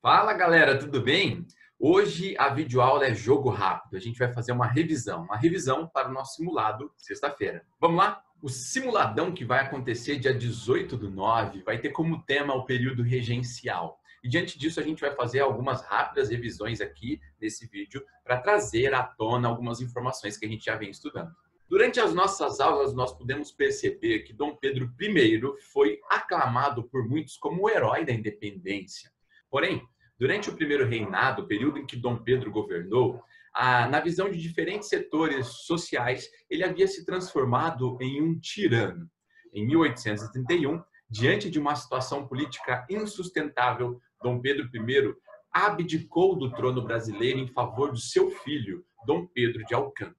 Fala galera, tudo bem? Hoje a videoaula é jogo rápido. A gente vai fazer uma revisão para o nosso simulado sexta-feira. Vamos lá? O simuladão que vai acontecer dia 18/9 vai ter como tema o período regencial. E diante disso a gente vai fazer algumas rápidas revisões aqui nesse vídeo para trazer à tona algumas informações que a gente já vem estudando. Durante as nossas aulas, nós pudemos perceber que Dom Pedro I foi aclamado por muitos como o herói da independência. Porém, durante o primeiro reinado, o período em que Dom Pedro governou, na visão de diferentes setores sociais, ele havia se transformado em um tirano. Em 1831, diante de uma situação política insustentável, Dom Pedro I abdicou do trono brasileiro em favor do seu filho, Dom Pedro de Alcântara.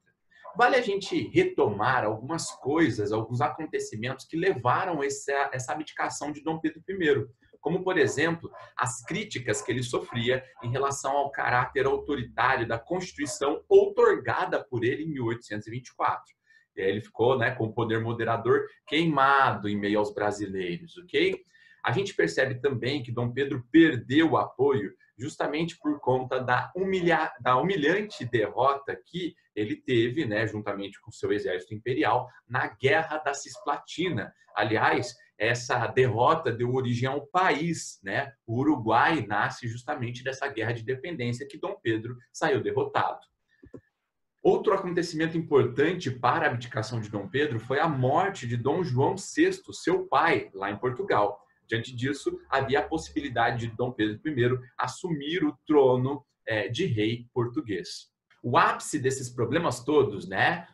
Vale a gente retomar algumas coisas, alguns acontecimentos que levaram essa abdicação de Dom Pedro I, como, por exemplo, as críticas que ele sofria em relação ao caráter autoritário da Constituição outorgada por ele em 1824. E aí ele ficou, com o poder moderador queimado em meio aos brasileiros, ok? A gente percebe também que Dom Pedro perdeu o apoio justamente por conta da humilhante derrota que ele teve, juntamente com seu exército imperial, na Guerra da Cisplatina. Aliás, essa derrota deu origem a um país, O Uruguai nasce justamente dessa guerra de independência que Dom Pedro saiu derrotado. Outro acontecimento importante para a abdicação de Dom Pedro foi a morte de Dom João VI, seu pai, lá em Portugal. Diante disso, havia a possibilidade de Dom Pedro I assumir o trono de rei português. O ápice desses problemas todos,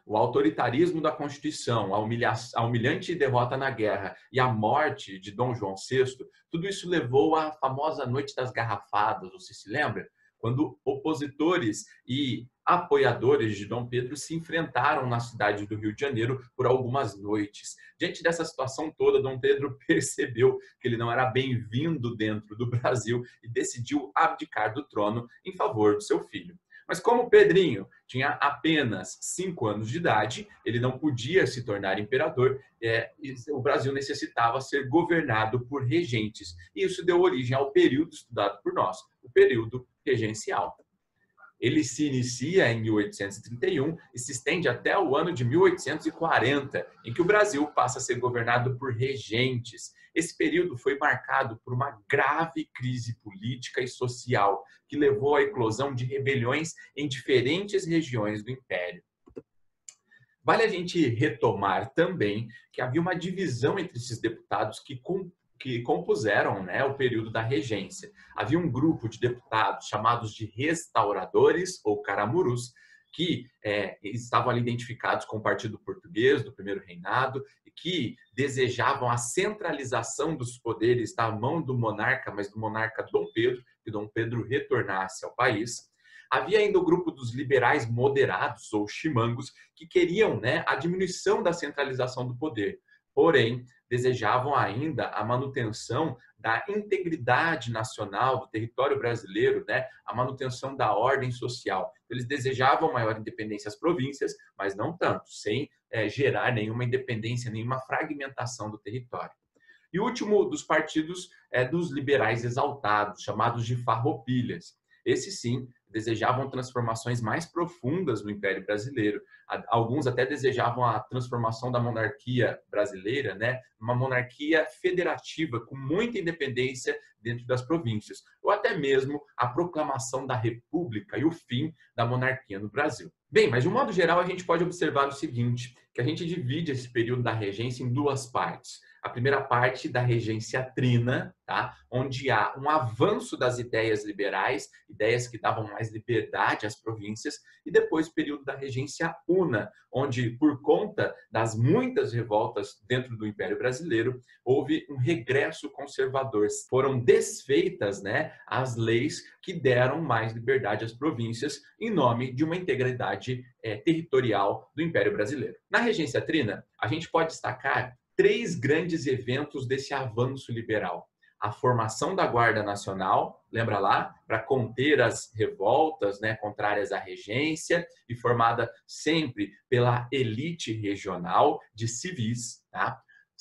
o autoritarismo da Constituição, a humilhante derrota na guerra e a morte de Dom João VI, tudo isso levou à famosa Noite das Garrafadas, você se lembra? Quando opositores e apoiadores de Dom Pedro se enfrentaram na cidade do Rio de Janeiro por algumas noites. Diante dessa situação toda, Dom Pedro percebeu que ele não era bem-vindo dentro do Brasil e decidiu abdicar do trono em favor do seu filho. Mas como Pedrinho tinha apenas 5 anos de idade, ele não podia se tornar imperador, e o Brasil necessitava ser governado por regentes. E isso deu origem ao período estudado por nós, o período regencial. Ele se inicia em 1831 e se estende até o ano de 1840, em que o Brasil passa a ser governado por regentes. Esse período foi marcado por uma grave crise política e social, que levou à eclosão de rebeliões em diferentes regiões do Império. Vale a gente retomar também que havia uma divisão entre esses deputados que compuseram o período da regência. Havia um grupo de deputados chamados de restauradores ou caramurus, que estavam ali identificados com o Partido Português do primeiro reinado e que desejavam a centralização dos poderes da mão do monarca, mas do monarca Dom Pedro, que Dom Pedro retornasse ao país. Havia ainda o grupo dos liberais moderados ou chimangos, que queriam a diminuição da centralização do poder. Porém, desejavam ainda a manutenção da integridade nacional do território brasileiro, a manutenção da ordem social. Eles desejavam maior independência às províncias, mas não tanto, sem gerar nenhuma independência, nenhuma fragmentação do território. E o último dos partidos é dos liberais exaltados, chamados de farroupilhas. Esses sim desejavam transformações mais profundas no Império Brasileiro. Alguns até desejavam a transformação da monarquia brasileira, uma monarquia federativa com muita independência dentro das províncias, ou até mesmo a proclamação da República e o fim da monarquia no Brasil. Bem, mas de um modo geral a gente pode observar o seguinte, que a gente divide esse período da regência em duas partes. A primeira parte da regência trina, onde há um avanço das ideias liberais, ideias que davam mais liberdade às províncias, e depois o período da regência una, onde, por conta das muitas revoltas dentro do Império Brasileiro, houve um regresso conservador. Foram desfeitas as leis que deram mais liberdade às províncias em nome de uma integridade territorial do Império Brasileiro. Na regência trina, a gente pode destacar 3 grandes eventos desse avanço liberal. A formação da Guarda Nacional, lembra lá, para conter as revoltas contrárias à regência e formada sempre pela elite regional de civis.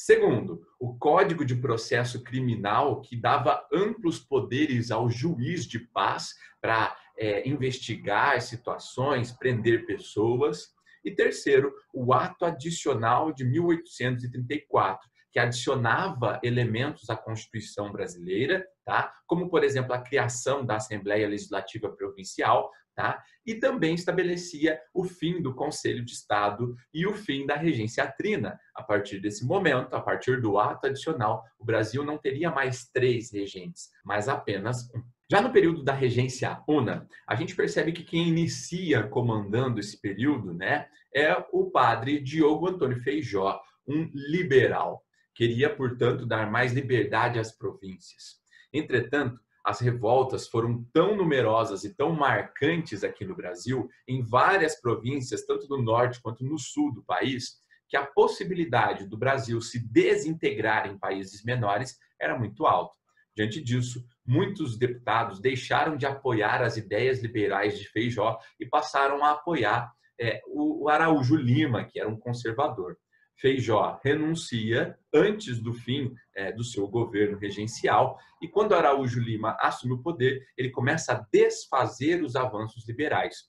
Segundo, o Código de Processo Criminal, que dava amplos poderes ao juiz de paz para investigar situações, prender pessoas. E terceiro, o Ato Adicional de 1834, que adicionava elementos à Constituição brasileira, tá? Como, por exemplo, a criação da Assembleia Legislativa Provincial, tá? E também estabelecia o fim do Conselho de Estado e o fim da regência trina. A partir desse momento, a partir do ato adicional, o Brasil não teria mais 3 regentes, mas apenas um. Já no período da regência una, a gente percebe que quem inicia comandando esse período, né, é o padre Diogo Antônio Feijó, um liberal. Queria, portanto, dar mais liberdade às províncias. Entretanto, as revoltas foram tão numerosas e tão marcantes aqui no Brasil, em várias províncias, tanto no norte quanto no sul do país, que a possibilidade do Brasil se desintegrar em países menores era muito alta. Diante disso, muitos deputados deixaram de apoiar as ideias liberais de Feijó e passaram a apoiar o Araújo Lima, que era um conservador. Feijó renuncia antes do fim do seu governo regencial e quando Araújo Lima assume o poder, ele começa a desfazer os avanços liberais.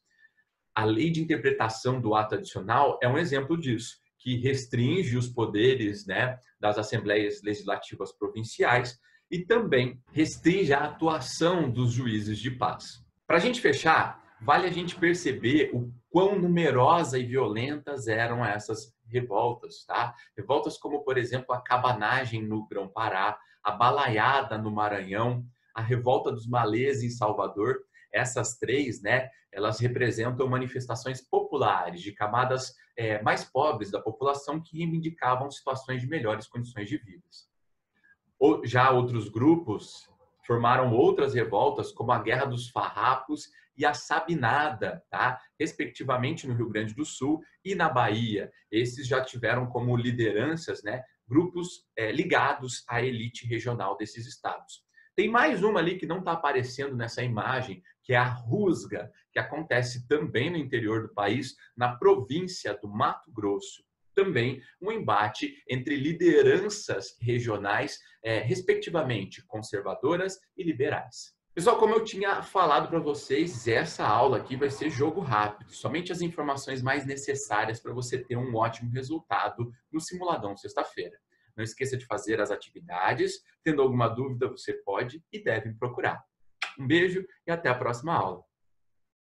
A lei de interpretação do ato adicional é um exemplo disso, que restringe os poderes, né, das assembleias legislativas provinciais e também restringe a atuação dos juízes de paz. Para a gente fechar, vale a gente perceber o quão numerosas e violentas eram essas revoltas, tá? Revoltas como, por exemplo, a cabanagem no Grão-Pará, a balaiada no Maranhão, a revolta dos malês em Salvador. Essas 3, né, elas representam manifestações populares de camadas mais pobres da população que reivindicavam situações de melhores condições de vida. Já outros grupos formaram outras revoltas, como a Guerra dos Farrapos e a Sabinada, tá? Respectivamente no Rio Grande do Sul e na Bahia. Esses já tiveram como lideranças, né, grupos ligados à elite regional desses estados. Tem mais uma ali que não está aparecendo nessa imagem, que é a Rusga, que acontece também no interior do país, na província do Mato Grosso. Também um embate entre lideranças regionais, respectivamente conservadoras e liberais. Pessoal, como eu tinha falado para vocês, essa aula aqui vai ser jogo rápido, somente as informações mais necessárias para você ter um ótimo resultado no Simuladão sexta-feira. Não esqueça de fazer as atividades, tendo alguma dúvida você pode e deve me procurar. Um beijo e até a próxima aula.